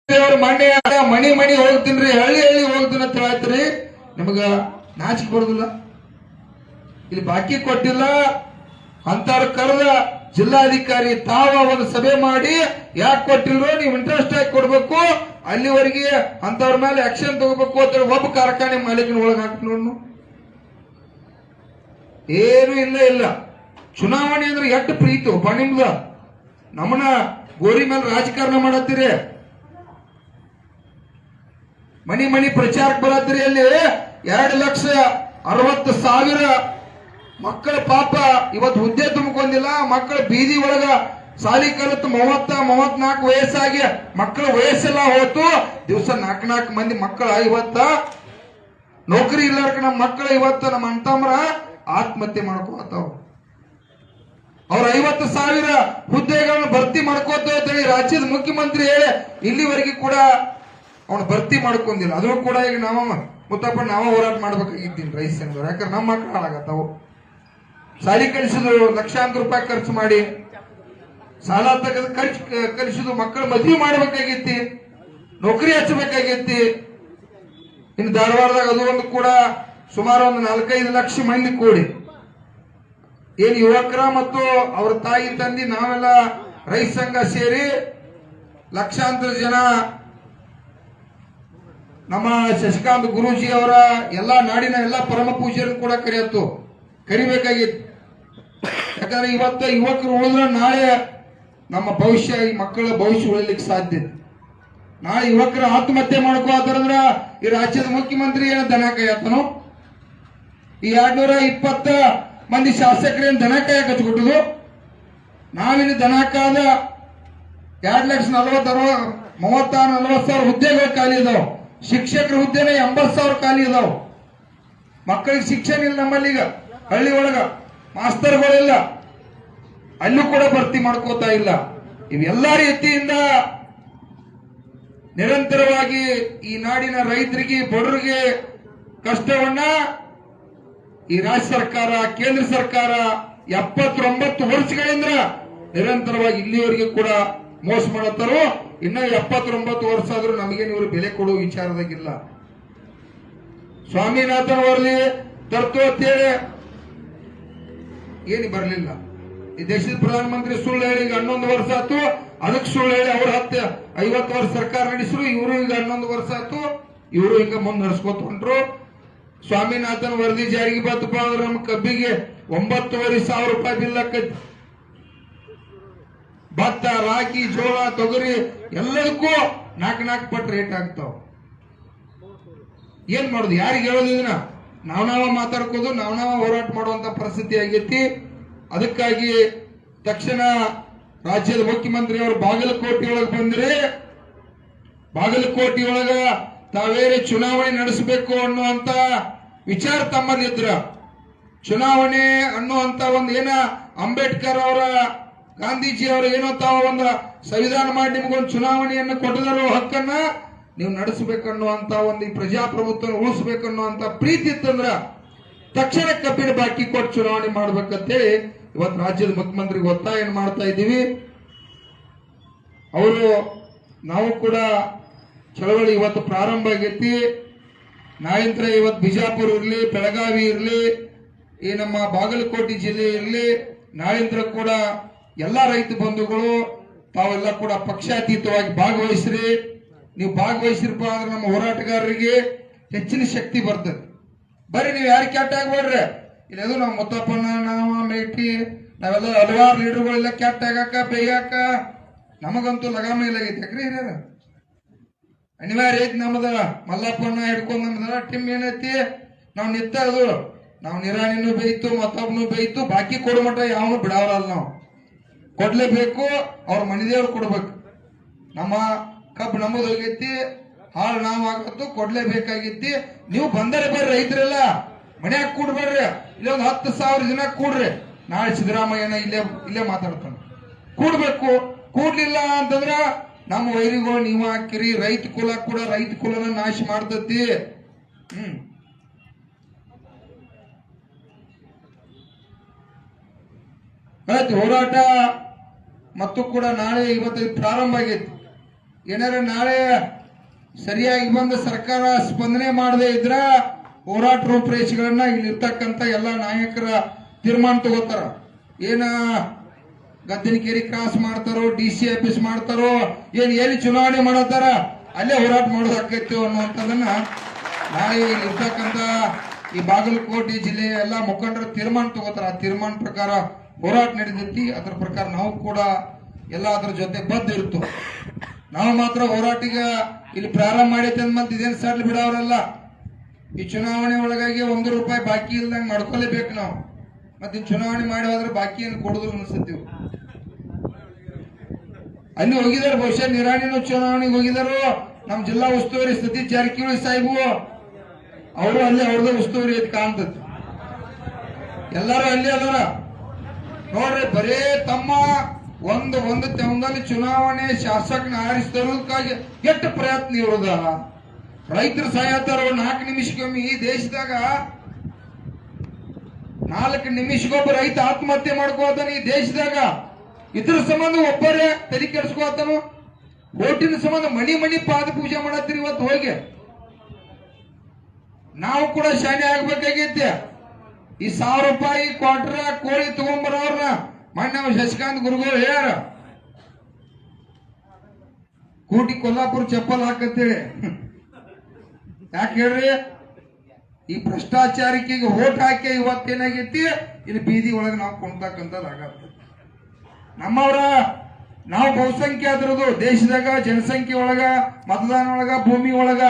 ಮಂಡ್ಯ ಮನಿ ಮನಿ ಹೋಗ್ತೀನಿ, ಹಳ್ಳಿ ಹಳ್ಳಿ ಹೋಗ್ತೀನಿ ಅಂತ ಹೇಳ್ತೀರಿ. ನಿಮಗ ನಾಚಿಕೆ ಬರುದಿಲ್ಲ? ಇಲ್ಲಿ ಬಾಕಿ ಕೊಟ್ಟಿಲ್ಲ ಅಂತವ್ರ ಕರೆದ ಜಿಲ್ಲಾಧಿಕಾರಿ ತಾವ ಒಂದು ಸಭೆ ಮಾಡಿ ಯಾಕೆ ಕೊಟ್ಟಿಲ್ರೋ, ನೀವು ಇಂಟ್ರೆಸ್ಟ್ ಆಗಿ ಕೊಡ್ಬೇಕು, ಅಲ್ಲಿವರೆಗೆ ಅಂತವ್ರ ಮೇಲೆ ಆಕ್ಷನ್ ತಗೋಬೇಕು ಅಂತ ಒಬ್ಬ ಕಾರ್ಖಾನೆ ಮಾಲೀಕನ ಒಳಗೆ ಹಾಕಿ ನೋಡ್. ಏನು ಇಲ್ಲ. ಚುನಾವಣೆ ಅಂದ್ರೆ ಎಷ್ಟು ಪ್ರೀತಿ ಒಬ್ಬ ನಿಮ್ದ. ನಮ್ಮನ್ನ ಗೋರಿ ಮೇಲೆ ರಾಜಕಾರಣ ಮಾಡತ್ತೀರಿ, ಮನಿ ಮನಿ ಪ್ರಚಾರಕ್ಕೆ ಬರತ್ತೀರಿ. ಅಲ್ಲಿ 2,60,000 ಮಕ್ಕಳ ಪಾಪ ಇವತ್ತು ಹುದ್ದೆ ತುಂಬಿಕೊಂಡಿಲ್ಲ. ಮಕ್ಕಳ ಬೀದಿ ಒಳಗ ಸಾಲಿ ಕಲಿತು 34 ವಯಸ್ಸಾಗಿ ಮಕ್ಕಳ ವಯಸ್ಸೆಲ್ಲ ಹೋತು. ದಿವಸ 4 ಮಂದಿ ಮಕ್ಕಳ ಇವತ್ತ ನೌಕರಿ ಇಲ್ಲಾರ್ಕ ನಮ್ಮ ಮಕ್ಕಳು ಇವತ್ತ ನಮ್ಮ ಅಣ್ತಮ್ರ ಆತ್ಮಹತ್ಯೆ ಮಾಡ್ಕೋತಾವ. ಅವ್ರ 50,000 ಹುದ್ದೆಗಳನ್ನು ಭರ್ತಿ ಮಾಡ್ಕೋತ ಹೇಳಿ ರಾಜ್ಯದ ಮುಖ್ಯಮಂತ್ರಿ ಹೇಳಿ ಇಲ್ಲಿವರೆಗೆ ಕೂಡ ಅವನು ಭರ್ತಿ ಮಾಡ್ಕೊಂಡಿಲ್ಲ. ಅದು ಕೂಡ ಈಗ ನಾವು ಮುತ್ತಪ್ಪ ನಾವ ಹೋರಾಟ ಮಾಡ್ಬೇಕಾಗಿದ್ದೀನಿ ರೈತ ಸಂಘದವ್ರು. ಯಾಕಂದ್ರೆ ನಮ್ಮ ಮಕ್ಕಳು ಹಾಳಾಗತ್ತಾವು. ಸಾಲಿ ಕಲಿಸಿದ್ರು ಲಕ್ಷಾಂತರ ರೂಪಾಯಿ ಖರ್ಚು ಮಾಡಿ, ಸಾಲ ತೆಗೆದು ಕಲಿಸಿದ್ರು. ಮಕ್ಕಳು ಮದುವೆ ಮಾಡ್ಬೇಕಾಗಿತ್ತಿ, ನೌಕರಿ ಹಚ್ಚಬೇಕಾಗಿತ್ತಿ. ಇನ್ನು ಧಾರವಾಡದಾಗ ಅದು ಒಂದು ಕೂಡ ಸುಮಾರು ಒಂದು 4-5 ಲಕ್ಷ ಮಂದಿ ಕೂಡಿ ಏನು ಯುವಕರ ಮತ್ತು ಅವ್ರ ತಾಯಿ ತಂದಿ ನಾವೆಲ್ಲ ರೈತ ಸಂಘ ಸೇರಿ ಲಕ್ಷಾಂತರ ಜನ ನಮ್ಮ ಶಶಿಕಾಂತ್ ಗುರೂಜಿ ಅವರ ಎಲ್ಲಾ ನಾಡಿನ ಎಲ್ಲಾ ಪರಮ ಪೂಜೆಯನ್ನು ಕೂಡ ಕರಿಬೇಕಾಗಿತ್ತು. ಯಾಕಂದ್ರೆ ಇವತ್ತ ಯುವಕರು ಉಳಿದ್ರೆ ನಾಳೆ ನಮ್ಮ ಭವಿಷ್ಯ, ಈ ಮಕ್ಕಳ ಭವಿಷ್ಯ ಉಳಿಲಿಕ್ಕೆ ಸಾಧ್ಯ. ನಾಳೆ ಯುವಕರ ಆತ್ಮಹತ್ಯೆ ಮಾಡ್ಕೋತಾರಂದ್ರ ಈ ರಾಜ್ಯದ ಮುಖ್ಯಮಂತ್ರಿ ಏನ ದನ ಕಾಯತನೋ? ಈ 220 ಮಂದಿ ಶಾಸಕರೇನು ದನ ಕಾಯ ಕಚ್ಕೊಟ್ಟದು? ನಾವಿಲ್ಲಿ ದನ ಕಾದ 2,40,000 ಹುದ್ದೆಗಳು ಖಾಲಿ ಇದಾವ. ಶಿಕ್ಷಕರ ಹುದ್ದೆನೇ 80,000 ಖಾಲಿ ಇದಾವ. ಮಕ್ಕಳಿಗೆ ಶಿಕ್ಷಣ ಇಲ್ಲ ನಮ್ಮಲ್ಲೀಗ. ಹಳ್ಳಿ ಒಳಗ ಮಾಸ್ತರ್ಗಳಿಲ್ಲ, ಅಲ್ಲೂ ಕೂಡ ಭರ್ತಿ ಮಾಡ್ಕೋತಾ ಇಲ್ಲ. ಇವೆಲ್ಲ ರೀತಿಯಿಂದ ನಿರಂತರವಾಗಿ ಈ ನಾಡಿನ ರೈತರಿಗೆ ಬಡವರಿಗೆ ಕಷ್ಟವನ್ನ ಈ ರಾಜ್ಯ ಸರ್ಕಾರ ಕೇಂದ್ರ ಸರ್ಕಾರ 79 ವರ್ಷಗಳಿಂದ ನಿರಂತರವಾಗಿ ಇಲ್ಲಿವರೆಗೆ ಕೂಡ ಮೋಸ ಮಾಡತ್ತಾರೋ. ಇನ್ನ 79 ವರ್ಷ ಆದ್ರೂ ನಮಗೇನು ಇವರು ಬೆಲೆ ಕೊಡುವ ವಿಚಾರದಾಗಿಲ್ಲ. ಸ್ವಾಮಿನಾಥನ್ ವರದಿ ತರ್ತು ಅಂತೇಳಿ ಏನು ಬರಲಿಲ್ಲ. ಈ ದೇಶದ ಪ್ರಧಾನಮಂತ್ರಿ ಸುಳ್ಳು ಹೇಳಿ ಈಗ 11 ವರ್ಷ ಆಯ್ತು. ಅದಕ್ಕೆ ಸುಳ್ಳು ಹೇಳಿ ಅವ್ರು 50 ವರ್ಷ ಸರ್ಕಾರ ನಡೆಸಿದ್ರು. ಇವರು ಈಗ 11 ವರ್ಷ ಆಯ್ತು. ಇವರು ಹಿಂಗ ಮುಂದೆ ನಡೆಸ್ಕೊತ ಹೊಂಟ್ರು. ಸ್ವಾಮಿನಾಥನ್ ವರದಿ ಜಾರಿಗೆ ಬಂತಪ್ಪ ಅಂದ್ರೆ ನಮ್ಮ ಕಬ್ಬಿಗೆ 9,500 ರೂಪಾಯಿ ಬಿಲ್ ಆಕೈತಿ. ಭತ್ತ, ರಾಗಿ, ಜೋಳ, ತೊಗರಿ ಎಲ್ಲದಕ್ಕೂ 4 ಪಟ್ಟು ರೇಟ್ ಆಗ್ತಾವ. ಏನ್ ಮಾಡುದು? ಯಾರಿಗೆ ಹೇಳೋದು? ಇದನ್ನ ನಾವ ಮಾತಾಡ್ಕೋದು, ನಾವ ಹೋರಾಟ ಮಾಡುವಂತ ಪರಿಸ್ಥಿತಿ ಆಗೈತಿ. ಅದಕ್ಕಾಗಿ ತಕ್ಷಣ ರಾಜ್ಯದ ಮುಖ್ಯಮಂತ್ರಿ ಅವರು ಬಾಗಲಕೋಟೆಯೊಳಗೆ ಬಂದ್ರೆ, ಬಾಗಲಕೋಟೆಯೊಳಗ ತಾವೇರೆ ಚುನಾವಣೆ ನಡೆಸಬೇಕು ಅನ್ನುವಂತ ವಿಚಾರ ತಮ್ಮಲ್ಲಿದ್ರ. ಚುನಾವಣೆ ಅನ್ನುವಂತ ಒಂದು ಏನ ಅಂಬೇಡ್ಕರ್ ಅವರ ಗಾಂಧೀಜಿ ಅವರು ಏನೋ ತಾವ ಒಂದು ಸಂವಿಧಾನ ಮಾಡಿ ನಿಮಗೊಂದು ಚುನಾವಣೆಯನ್ನು ಕೊಟ್ಟಿರೋ ಹಕ್ಕನ್ನ ನೀವು ನಡೆಸಬೇಕನ್ನುವಂತ ಒಂದು ಈ ಪ್ರಜಾಪ್ರಭುತ್ವ ಉಳಿಸಬೇಕನ್ನುವಂತ ಪ್ರೀತಿ ಇತ್ತಂದ್ರ ತಕ್ಷಣ ಕಬ್ಬಿನ ಬಾಕಿ ಕೊಟ್ಟು ಚುನಾವಣೆ ಮಾಡ್ಬೇಕಂತೇಳಿ ಇವತ್ತು ರಾಜ್ಯದ ಮುಖ್ಯಮಂತ್ರಿಗೆ ಒತ್ತಾಯ ಮಾಡ್ತಾ ಇದ್ದೀವಿ. ಅವರು ನಾವು ಕೂಡ ಚಳವಳಿ ಇವತ್ತು ಪ್ರಾರಂಭ ಆಗೈತಿ. ನಾಯಂತ್ರ ಇವತ್ತು ಬಿಜಾಪುರ ಇರಲಿ, ಬೆಳಗಾವಿ ಇರಲಿ, ಈ ನಮ್ಮ ಬಾಗಲಕೋಟೆ ಜಿಲ್ಲೆ ಇರಲಿ, ನಾಳಿಂದ್ರ ಕೂಡ ಎಲ್ಲಾ ರೈತ ಬಂಧುಗಳು ತಾವೆಲ್ಲ ಕೂಡ ಪಕ್ಷಾತೀತವಾಗಿ ಭಾಗವಹಿಸ್ರಿ. ನೀವು ಭಾಗವಹಿಸಿರಪ್ಪ ಅಂದ್ರೆ ನಮ್ಮ ಹೋರಾಟಗಾರರಿಗೆ ಹೆಚ್ಚಿನ ಶಕ್ತಿ ಬರ್ತದೆ. ಬರೀ ನೀವು ಯಾರು ಕೆಟ್ಟ ಆಗ್ಬೇಡ್ರಿ. ಇಲ್ಲದು ನಾವು ಮುತ್ತಪ್ಪನ, ನಾವ ಮೇಟಿ, ನಾವೆಲ್ಲ ಹಲವಾರು ಲೀಡರ್ಗಳೆಲ್ಲ ಕೆಟ್ಟ ಆಗಾಕ ಬೇಯಾಕ ನಮಗಂತೂ ಲಗಾಮ ಇಲ್ಲಾಗೈತಿ. ಯಾಕ್ರಿ ಹಿರಿಯರ ಅನಿವಾರ್ಯ ಐತಿ. ನಮ್ದ ಮಲ್ಲಪ್ಪನ ಹಿಡ್ಕೊಂಡ್ ನಮ್ದ ಟಿಮ್ ಏನೈತಿ, ನಾವು ನಿತ್ತದು ನಾವು ನಿರಾಣಿನೂ ಬೇಯ್ತು, ಮತ್ತೊಬ್ಬನು ಬೇಯ್ತು, ಬಾಕಿ ಕೊಡ ಮಟ್ಟ ಯಾವನು ಬಿಡಾವಲ್ಲ. ನಾವು ಕೊಡ್ಲೇಬೇಕು, ಅವ್ರ ಮನೆದೇವ್ರು ಕೊಡ್ಬೇಕು. ನಮ್ಮ ಕಬ್ಬು ನಮ್ಮದು ಹೋಗೈತಿ, ಹಾಳು ನಾವು ಆಗತ್ತು, ಕೊಡ್ಲೇಬೇಕಾಗಿತ್ತಿ. ನೀವು ಬಂದರೆ ಬರ್ರಿ, ರೈತರೆಲ್ಲ ಮನ್ಯಾಗ ಕೂಡ್ಬೇಡ್ರಿ. ಇಲ್ಲೊಂದು 10,000 ಜನ ಕೂಡ್ರಿ. ನಾಳೆ ಸಿದ್ದರಾಮಯ್ಯನ ಇಲ್ಲೇ ಮಾತಾಡ್ತಾನೆ. ಕೂಡ್ಬೇಕು. ಕೂಡ್ಲಿಲ್ಲ ಅಂತಂದ್ರ ನಮ್ಮ ವೈರಿಗಳು ನೀವು ಹಾಕಿರಿ. ರೈತ ಕುಲ ಕೂಡ ರೈತ ಕುಲನ ನಾಶ ಮಾಡ್ತತಿ. ಹೋರಾಟ ಮತ್ತು ಕೂಡ ನಾಳೆ ಇವತ್ತು ಪ್ರಾರಂಭ ಆಗೈತಿ. ಏನಾರ ನಾಳೆ ಸರಿಯಾಗಿ ಬಂದ ಸರ್ಕಾರ ಸ್ಪಂದನೆ ಮಾಡದೇ ಇದ್ರ ಹೋರಾಟ ರೂಪರೇಷೆಗಳನ್ನ ಇಲ್ಲಿರ್ತಕ್ಕಂಥ ಎಲ್ಲ ನಾಯಕರ ತೀರ್ಮಾನ ತಗೋತಾರ. ಏನ ಗದ್ದನಕೇರಿ ಕ್ರಾಸ್ ಮಾಡ್ತಾರೋ, DC ಆಫೀಸ್ ಮಾಡ್ತಾರೋ, ಎಲ್ಲಿ ಚುನಾವಣೆ ಮಾಡತ್ತಾರ ಅಲ್ಲೇ ಹೋರಾಟ ಮಾಡೋದಾಕೈತಿ ಅನ್ನುವಂಥದ್ದನ್ನ ನಾಳೆ ಇಲ್ಲಿರ್ತಕ್ಕಂಥ ಈ ಬಾಗಲಕೋಟೆ ಜಿಲ್ಲೆಯ ಎಲ್ಲ ಮುಖಂಡರು ತೀರ್ಮಾನ ತಗೋತಾರ. ಆ ತೀರ್ಮಾನ ಪ್ರಕಾರ ಹೋರಾಟ ನಡೆದೈತಿ. ಅದರ ಪ್ರಕಾರ ನಾವು ಕೂಡ ಎಲ್ಲ ಅದ್ರ ಜೊತೆ ಬದ್ಧ ಇರ್ತು. ನಾವು ಮಾತ್ರ ಹೋರಾಟಿಗ ಇಲ್ಲಿ ಪ್ರಾರಂಭ ಮಾಡೈತೆ ಅಂದ್ ಇದೇನು ಸಡ್ಲ್ ಬಿಡೋರಲ್ಲ. ಈ ಚುನಾವಣೆ ಒಳಗಾಗಿ ₹1 ಬಾಕಿ ಇಲ್ದಂಗೆ ಮಾಡ್ಕೊಲೇಬೇಕು ನಾವು. ಮತ್ತೆ ಚುನಾವಣೆ ಮಾಡಿ ಹೋದ್ರೆ ಬಾಕಿಯನ್ನು ಕೊಡುದು ಅನ್ಸುತ್ತೀವಿ. ಅಲ್ಲಿ ಹೋಗಿದಾರ, ಬಹುಶಃ ನಿರಾಣಿನೂ ಚುನಾವಣೆಗೆ ಹೋಗಿದಾರು. ನಮ್ಮ ಜಿಲ್ಲಾ ಉಸ್ತುವಾರಿ ಸತೀಶ್ ಜಾರಕಿಹೊಳಿ ಸಾಹೇಬು ಅವರು ಅಲ್ಲಿ ಅವ್ರದ್ದು ಉಸ್ತುವಾರಿ ಐತಿ ಕಾಣ್ತದೆ. ಎಲ್ಲಾರು ಅಲ್ಲಿ ಅದಾರ ನೋಡ್ರಿ. ಬರೇ ತಮ್ಮ ಒಂದಲ್ಲಿ ಚುನಾವಣೆ ಶಾಸಕನ ಆರಿಸ್ತರೋದಕ್ಕಾಗಿ ಎಷ್ಟು ಪ್ರಯತ್ನ ಇರೋದ. ರೈತರು ಸಾಯತ್ತಾರ 4 ನಿಮಿಷಕ್ಕೊಮ್ಮೆ. ಈ ದೇಶದಾಗ 4 ನಿಮಿಷಕ್ಕೊಬ್ಬ ರೈತ ಆತ್ಮಹತ್ಯೆ ಮಾಡ್ಕೋತಾನೆ ಈ ದೇಶದಾಗ. ಇದ್ರ ಸಂಬಂಧ ಒಬ್ಬರೇ ತಲೆ ಕೆಡಿಸ್ಕೋತಾನು. ಓಟಿನ ಸಂಬಂಧ ಮನಿ ಪಾದ ಪೂಜೆ ಮಾಡತ್ತೀರಿ ಇವತ್ತು ಹೋಗಿ. ನಾವು ಕೂಡ ಶಾನೆ ಆಗ್ಬೇಕಾಗೈತೆ. ಈ ₹1000 ಕ್ವಾರ್ಟರ್ ಕೋಳಿ ತಗೊಂಬರೋರ್ನ ಮೊನ್ನೆ ಶಶಿಕಾಂತ್ ಗುರುಗಳು ಹೇಳ್ಯಾರ, ಕೂಟಿ ಕೊಲ್ಲಾಪುರ ಚಪ್ಪಲ್ ಹಾಕತ್ತೇಳಿ. ಯಾಕೆ ಹೇಳ್ರಿ? ಈ ಭ್ರಷ್ಟಾಚಾರಕ್ಕೆ ಓಟ್ ಹಾಕಿ ಇವತ್ತೇನಾಗೈತಿ, ಇಲ್ಲಿ ಬೀದಿ ಒಳಗೆ ನಾವು ಕೊಂಡ್ತಕ್ಕಂಥದ್ದಾಗತ್ತೆ. ನಮ್ಮವರ ನಾವು ಬಹುಸಂಖ್ಯಾತರದು ದೇಶದಾಗ, ಜನಸಂಖ್ಯೆ ಒಳಗ, ಮತದಾನ ಒಳಗ, ಭೂಮಿ ಒಳಗ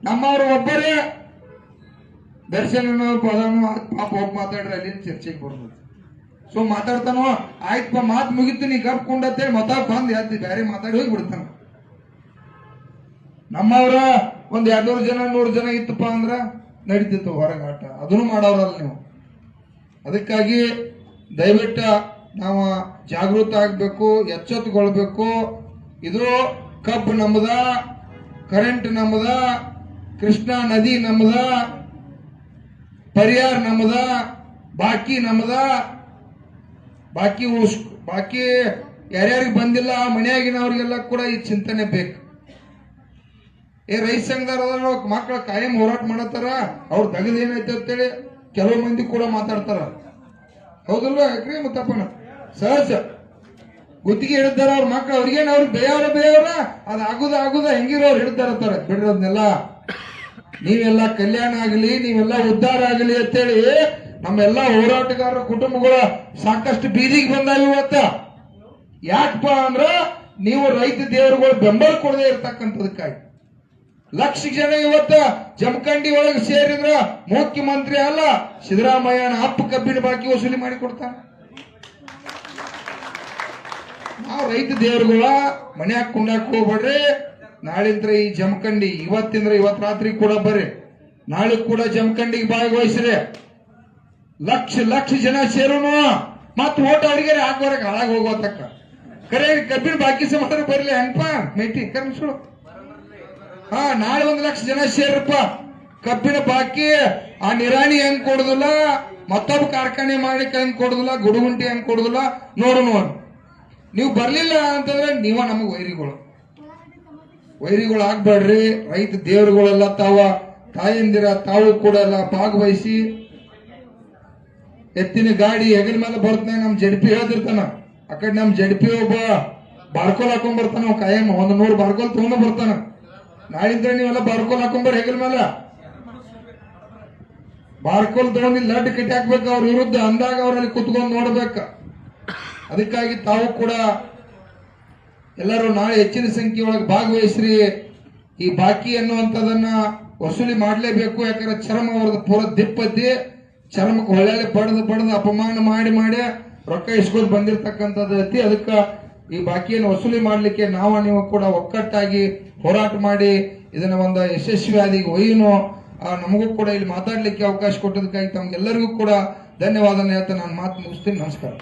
ನಮ್ಮವರು ಒಬ್ಬರೇ. ದರ್ಶನ ಪಾಪ ಹೋಗಿ ಮಾತಾಡ್ರಿ, ಅಲ್ಲಿ ಚರ್ಚೆಗೆ ಬರ್ಬೋದು. ಸೊ ಮಾತಾಡ್ತಾನೋ, ಆಯ್ತಪ್ಪ ಮಾತು ಮುಗಿತು ನೀ ಗಪ್ ಕೊಂಡತ್ತೇಳಿ ಮತ ಬಂದ್ ಎದ್ದು ಬೇರೆ ಮಾತಾಡಿ ಹೋಗಿ ಬಿಡ್ತಾನ. ನಮ್ಮವ್ರ ಒಂದ್ 200 ಜನ 100 ಜನ ಇತ್ತಪ್ಪ ಅಂದ್ರ ನಡೀತಿತ್ತು ಹೊರಗಾಟ. ಅದನ್ನು ಮಾಡೋರಲ್ಲ ನೀವು. ಅದಕ್ಕಾಗಿ ದಯವಿಟ್ಟು ನಾವು ಜಾಗೃತ ಆಗ್ಬೇಕು, ಎಚ್ಚೆತ್ತುಕೊಳ್ಬೇಕು. ಇದು ಕಬ್ಬು ನಮ್ಮದ, ಕರೆಂಟ್ ನಮ್ಮದ, ಕೃಷ್ಣಾ ನದಿ ನಮ್ಮದ, ಪರಿಹಾರ ನಮ್ಮದ, ಬಾಕಿ ನಮ್ಮದ. ಬಾಕಿ ಯಾರ್ಯಾರಿಗೆ ಬಂದಿಲ್ಲ ಮನೆಯಾಗಿನವ್ರಿಗೆಲ್ಲ ಕೂಡ ಈ ಚಿಂತನೆ ಬೇಕು. ರೈತ ಸಂಘದವ್ರ ಮಕ್ಕಳ ಕಾಯಂ ಹೋರಾಟ ಮಾಡತ್ತಾರ, ಅವ್ರ ತಗದ ಏನೈತೆ ಅಂತೇಳಿ ಕೆಲವು ಮಂದಿ ಕೂಡ ಮಾತಾಡ್ತಾರ. ಹೌದಲ್ವ? ಯಾಕ್ರಿ ಮತ್ತಪ್ಪನ ಸಹಜ ಗುತ್ತಿಗೆ ಹಿಡಿದಾರ ಅವ್ರ ಮಕ್ಕಳು. ಅವ್ರಿಗೇನು ಅವ್ರಿಗೆ ಬೇಯವ್ರ ಅದು ಹೆಂಗಿರೋರು ಹಿಡ್ತಾರತ್ತಾರೆ. ಬಿಡಿರೋದ್ನೆಲ್ಲ ನೀವೆಲ್ಲ ಕಲ್ಯಾಣ ಆಗಲಿ, ನೀವೆಲ್ಲ ಉದ್ಧಾರ ಆಗಲಿ ಅಂತೇಳಿ ನಮ್ಮೆಲ್ಲ ಹೋರಾಟಗಾರರ ಕುಟುಂಬಗಳು ಸಾಕಷ್ಟು ಬೀದಿಗೆ ಬಂದಾವ ಇವತ್ತ. ಯಾಕಪ್ಪ ಅಂದ್ರ ನೀವು ರೈತ ದೇವರುಗಳು ಬೆಂಬಲ ಕೊಡದೆ ಇರ್ತಕ್ಕಂಥದಕ್ಕಾಗಿ ಲಕ್ಷ ಜನ ಇವತ್ತ ಜಮಖಂಡಿ ಒಳಗೆ ಸೇರಿದ್ರ ಮುಖ್ಯಮಂತ್ರಿ ಅಲ್ಲ, ಸಿದ್ದರಾಮಯ್ಯನ ಅಪ್ಪ ಕಬ್ಬಿನ ಬಾಕಿ ವಸೂಲಿ ಮಾಡಿ ಕೊಡ್ತಾನೆ. ನಾವು ರೈತ ದೇವರುಗಳ ಮನ್ಯಾಗ ಕುಂಡಾಕ್ ಹೋಗ್ಬೇಡ್ರಿ. ನಾಳಿಂದ್ರ ಈ ಜಮಖಂಡಿ ಇವತ್ತು ರಾತ್ರಿ ಕೂಡ ಬರ್ರಿ, ನಾಳೆ ಕೂಡ ಜಮಖಂಡಿಗೆ ಭಾಗವಹಿಸ್ರಿ. ಲಕ್ಷ ಜನ ಸೇರೋನು ಮತ್ ಓಟ್ ಅವ್ರಿಗೆ ಹಾಕೋರಕ್ಕೆ ಹಾಳಾಗಿ ಹೋಗೋತಕ್ಕ. ಕರೆ ಕಬ್ಬಿನ ಬಾಕಿ ಸಮಾನ ಬರ್ಲಿ ಹೆಂಗಪ್ಪ ಮೇಟಿ ಕರ್ಮಿಸು. ನಾಳೆ 1 ಲಕ್ಷ ಜನ ಸೇರಪ್ಪ. ಕಬ್ಬಿನ ಬಾಕಿ ಆ ನಿರಾಣಿ ಹೆಂಗ್ ಕೊಡುದಿಲ್ಲ, ಮತ್ತೊಬ್ಬ ಕಾರ್ಖಾನೆ ಮಾಡ್ಲಿಕ್ಕೆ ಹೆಂಗ್ ಕೊಡುದಿಲ್ಲ, ಗುಡುಗುಂಟಿ ಹೆಂಗ್ ಕೊಡುದಿಲ್ಲ ನೋಡು. ನೀವು ಬರ್ಲಿಲ್ಲ ಅಂತಂದ್ರೆ ನೀವ ನಮಗ್ ವೈರಿಗಳು ಆಗ್ಬೇಡ್ರಿ. ರೈತ ದೇವರುಗಳೆಲ್ಲ ತಾಯಂದಿರ ತಾವು ಕೂಡ ಎಲ್ಲ ಭಾಗವಹಿಸಿ. ಎತ್ತಿನ ಗಾಡಿ ಹೆಗಲ ಮೇಲೆ ಬರ್ತಾನೆ. ನಮ್ ಜಡ್ಪಿ ಹೇಳ್ತಿರ್ತಾನ, ಆ ಕಡೆ ನಮ್ ಜಡ್ಪಿ ಒಬ್ಬ ಬಾರ್ಕೋಲ್ ಹಾಕೊಂಡ್ ಬರ್ತಾನ. ಕಾಯಂ 100 ಬಾರ್ಕೋಲ್ ತಗೊಂಡ್ ಬರ್ತಾನ. ನಾಳಿಂದ ನೀವೆಲ್ಲ ಬಾರ್ಕೋಲ್ ಹಾಕೊಂಡ್ಬರ್ ಹೆಗಲ ಮೇಲೆ. ಬಾರ್ಕೋಲ್ ತಗೊಂಡು ಲಡ್ ಕಟ್ಟಿ ಹಾಕ್ಬೇಕು ಅವ್ರ ವಿರುದ್ಧ. ಅಂದಾಗ ಅವರಲ್ಲಿ ಕುತ್ಕೊಂಡು ನೋಡ್ಬೇಕ. ಅದಕ್ಕಾಗಿ ತಾವು ಕೂಡ ಎಲ್ಲರೂ ನಾಳೆ ಹೆಚ್ಚಿನ ಸಂಖ್ಯೆ ಒಳಗೆ ಭಾಗವಹಿಸ್ರಿ. ಈ ಬಾಕಿ ಅನ್ನುವಂಥದನ್ನ ವಸೂಲಿ ಮಾಡಲೇಬೇಕು. ಯಾಕಂದ್ರೆ ಚರ್ಮ ಅವ್ರದ್ದು ಪೂರ ದಿಪ್ಪದ್ದಿ, ಚರ್ಮಕ್ಕೆ ಹೊಳ್ಳೆ ಬಡದು ಅಪಮಾನ ಮಾಡಿ ರೊಕ್ಕ ಇಸ್ಕೊಂಡು ಬಂದಿರತಕ್ಕಂಥದ್ದು ಐತಿ. ಅದಕ್ಕೆ ಈ ಬಾಕಿಯನ್ನು ವಸೂಲಿ ಮಾಡಲಿಕ್ಕೆ ನೀವು ಕೂಡ ಒಕ್ಕಟ್ಟಾಗಿ ಹೋರಾಟ ಮಾಡಿ ಇದನ್ನ ಒಂದು ಯಶಸ್ವಿಯಾಗಿ ಒಯ್ಯನು. ನಮಗೂ ಕೂಡ ಇಲ್ಲಿ ಮಾತಾಡ್ಲಿಕ್ಕೆ ಅವಕಾಶ ಕೊಟ್ಟದಕ್ಕಾಗಿ ತಮ್ಗೆಲ್ಲರಿಗೂ ಕೂಡ ಧನ್ಯವಾದ ಹೇಳ್ತಾ ನಾನು ಮಾತು ಮುಗಿಸ್ತೀನಿ. ನಮಸ್ಕಾರ.